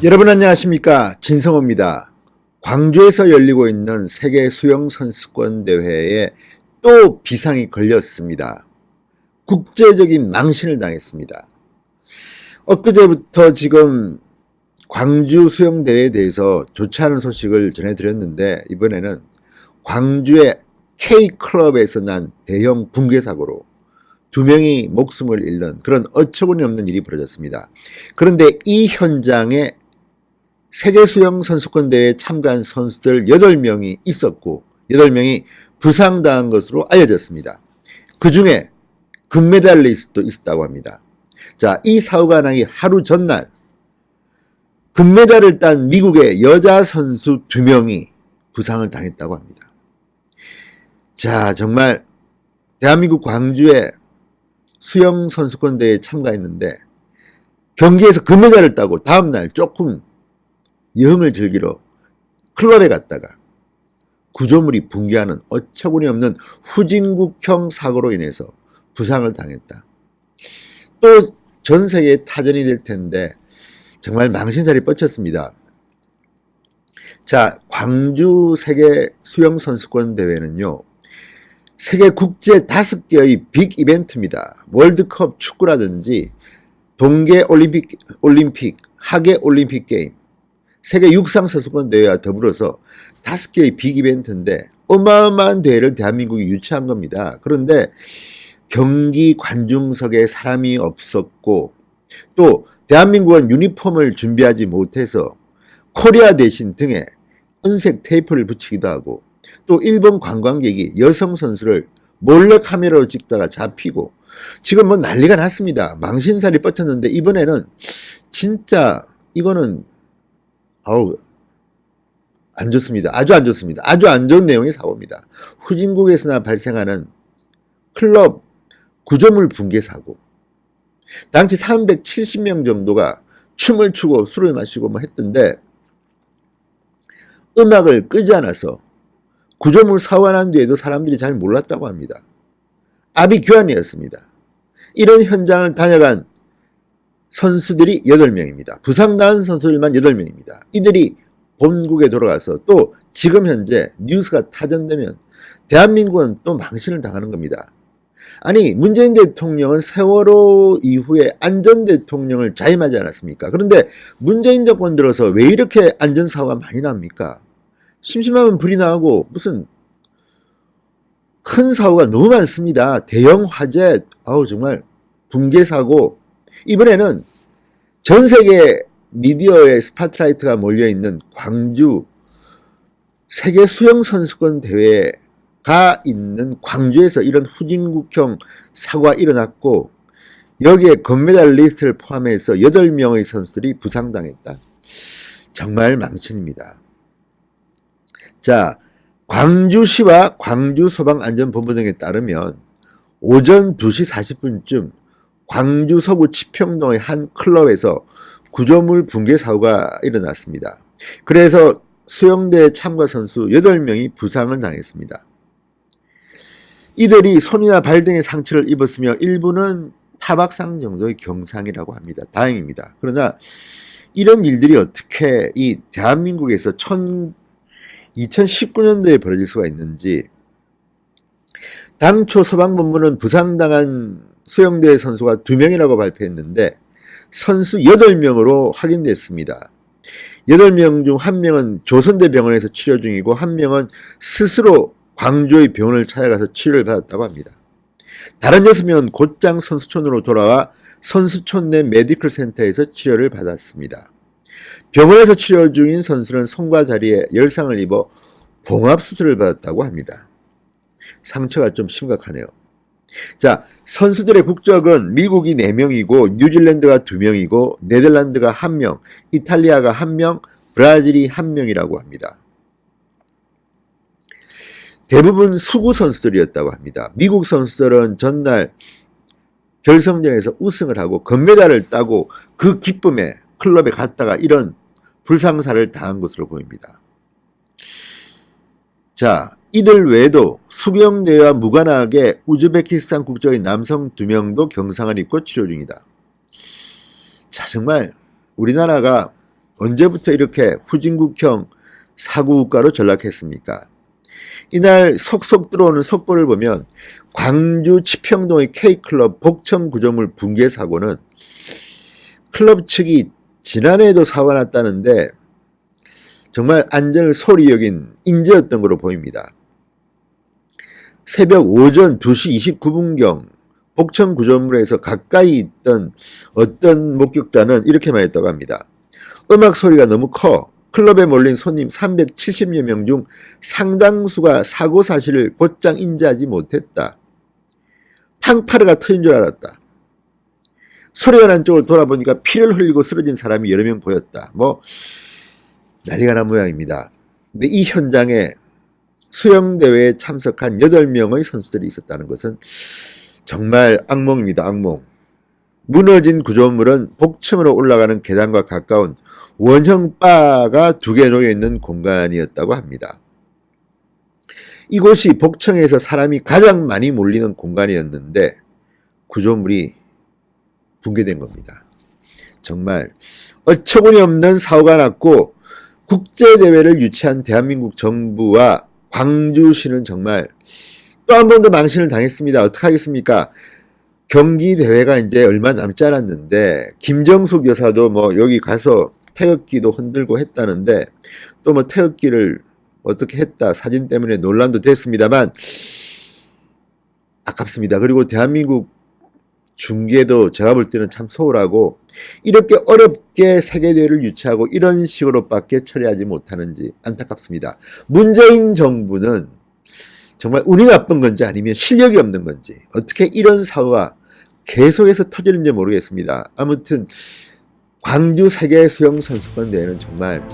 여러분 안녕하십니까, 진성호입니다. 광주에서 열리고 있는 세계 수영 선수권 대회에 또 비상이 걸렸습니다. 국제적인 망신을 당했습니다. 엊그제부터 지금 광주 수영대회에 대해서 좋지 않은 소식을 전해드렸는데, 이번에는 광주의 K클럽에서 난 대형 붕괴 사고로 2명이 목숨을 잃는 그런 어처구니 없는 일이 벌어졌습니다. 그런데 이 현장에 세계 수영 선수권 대회에 참가한 선수들 8명이 있었고 8명이 부상당한 것으로 알려졌습니다. 그 중에 금메달리스트도 있었다고 합니다. 자, 이 사고가 나기 하루 전날 금메달을 딴 미국의 여자 선수 2명이 부상을 당했다고 합니다. 자, 정말 대한민국 광주에 수영 선수권 대회에 참가했는데 경기에서 금메달을 따고 다음날 조금 여흥을 즐기러 클럽에 갔다가 구조물이 붕괴하는 어처구니 없는 후진국형 사고로 인해서 부상을 당했다. 또 전 세계에 타전이 될 텐데 정말 망신살이 뻗쳤습니다. 자, 광주 세계 수영 선수권 대회는요, 세계 국제 5개의 빅 이벤트입니다. 월드컵 축구라든지 동계 올림픽, 하계 올림픽 게임, 세계 육상 선수권 대회와 더불어서 5개의 빅 이벤트인데 어마어마한 대회를 대한민국이 유치한 겁니다. 그런데 경기 관중석에 사람이 없었고, 또 대한민국은 유니폼을 준비하지 못해서 코리아 대신 등에 은색 테이프를 붙이기도 하고, 또 일본 관광객이 여성 선수를 몰래 카메라로 찍다가 잡히고, 지금 뭐 난리가 났습니다. 망신살이 뻗쳤는데 이번에는 진짜 이거는 안 좋습니다. 아주 안 좋습니다. 아주 안 좋은 내용의 사고입니다. 후진국에서나 발생하는 클럽 구조물 붕괴 사고. 당시 370명 정도가 춤을 추고 술을 마시고 뭐 했던데 음악을 끄지 않아서 구조물 사고가 난 뒤에도 사람들이 잘 몰랐다고 합니다. 아비규환이었습니다. 이런 현장을 다녀간 선수들이 8명입니다. 부상당한 선수들만 8명입니다. 이들이 본국에 돌아가서 또 지금 현재 뉴스가 타전되면 대한민국은 또 망신을 당하는 겁니다. 아니, 문재인 대통령은 세월호 이후에 안전대통령을 자임하지 않았습니까? 그런데 문재인 정권 들어서 왜 이렇게 안전사고가 많이 납니까? 심심하면 불이 나고 무슨 큰 사고가 너무 많습니다. 대형 화재, 정말 붕괴 사고. 이번에는 전 세계 미디어의 스팟라이트가 몰려있는 광주 세계 수영 선수권 대회가 있는 광주에서 이런 후진국형 사고가 일어났고, 여기에 금메달 리스트를 포함해서 8명의 선수들이 부상당했다. 정말 망신입니다. 자, 광주시와 광주소방안전본부 등에 따르면 오전 2시 40분쯤 광주 서구 치평동의 한 클럽에서 구조물 붕괴 사고가 일어났습니다. 그래서 수영대회 참가 선수 8명이 부상을 당했습니다. 이들이 손이나 발 등의 상처를 입었으며 일부는 타박상 정도의 경상이라고 합니다. 다행입니다. 그러나 이런 일들이 어떻게 이 대한민국에서 2019년도에 벌어질 수가 있는지. 당초 소방본부는 부상당한 수영대회 선수가 2명이라고 발표했는데 선수 8명으로 확인됐습니다. 8명 중 1명은 조선대병원에서 치료 중이고 1명은 스스로 광주의 병원을 찾아가서 치료를 받았다고 합니다. 다른 6명은 곧장 선수촌으로 돌아와 선수촌 내 메디컬 센터에서 치료를 받았습니다. 병원에서 치료 중인 선수는 손과 다리에 열상을 입어 봉합수술을 받았다고 합니다. 상처가 좀 심각하네요. 자, 선수들의 국적은 미국이 4명이고 뉴질랜드가 2명이고 네덜란드가 1명, 이탈리아가 1명, 브라질이 1명이라고 합니다. 대부분 수구 선수들이었다고 합니다. 미국 선수들은 전날 결승전에서 우승을 하고 금메달을 따고 그 기쁨에 클럽에 갔다가 이런 불상사를 당한 것으로 보입니다. 자, 이들 외에도 수영대회와 무관하게 우즈베키스탄 국적의 남성 2명도 경상을 입고 치료 중이다. 자, 정말 우리나라가 언제부터 이렇게 후진국형 사고국가로 전락했습니까? 이날 속속 들어오는 속보를 보면 광주 치평동의 K클럽 복청 구조물 붕괴 사고는 클럽 측이 지난해에도 사고가 났다는데 정말 안전을 소홀히 여긴 인재였던 것으로 보입니다. 새벽 오전 2시 29분경 복청 구조물에서 가까이 있던 어떤 목격자는 이렇게 말했다고 합니다. 음악 소리가 너무 커 클럽에 몰린 손님 370여 명 중 상당수가 사고 사실을 곧장 인지하지 못했다. 팡파르가 터진 줄 알았다. 소리가 난 쪽을 돌아보니까 피를 흘리고 쓰러진 사람이 여러 명 보였다. 난리가 난 모양입니다. 근데 이 현장에 수영대회에 참석한 8명의 선수들이 있었다는 것은 정말 악몽입니다. 악몽. 무너진 구조물은 복층으로 올라가는 계단과 가까운 원형 바가 2개 놓여있는 공간이었다고 합니다. 이곳이 복층에서 사람이 가장 많이 몰리는 공간이었는데 구조물이 붕괴된 겁니다. 정말 어처구니 없는 사고가 났고 국제대회를 유치한 대한민국 정부와 광주시는 정말 또 한 번 더 망신을 당했습니다. 어떡하겠습니까? 경기대회가 이제 얼마 남지 않았는데 김정숙 여사도 여기 가서 태극기도 흔들고 했다는데 또 태극기를 어떻게 했다 사진 때문에 논란도 됐습니다만 아깝습니다. 그리고 대한민국 중계도 제가 볼 때는 참 소홀하고 이렇게 어렵게 세계대회를 유치하고 이런 식으로밖에 처리하지 못하는지 안타깝습니다. 문재인 정부는 정말 운이 나쁜 건지 아니면 실력이 없는 건지 어떻게 이런 사고가 계속해서 터지는지 모르겠습니다. 아무튼 광주 세계 수영 선수권 대회는 정말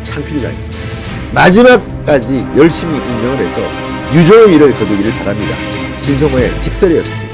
창피를 당했습니다. 마지막까지 열심히 운영을 해서 유종의 미를 거두기를 바랍니다. 진성호의 직설이었습니다.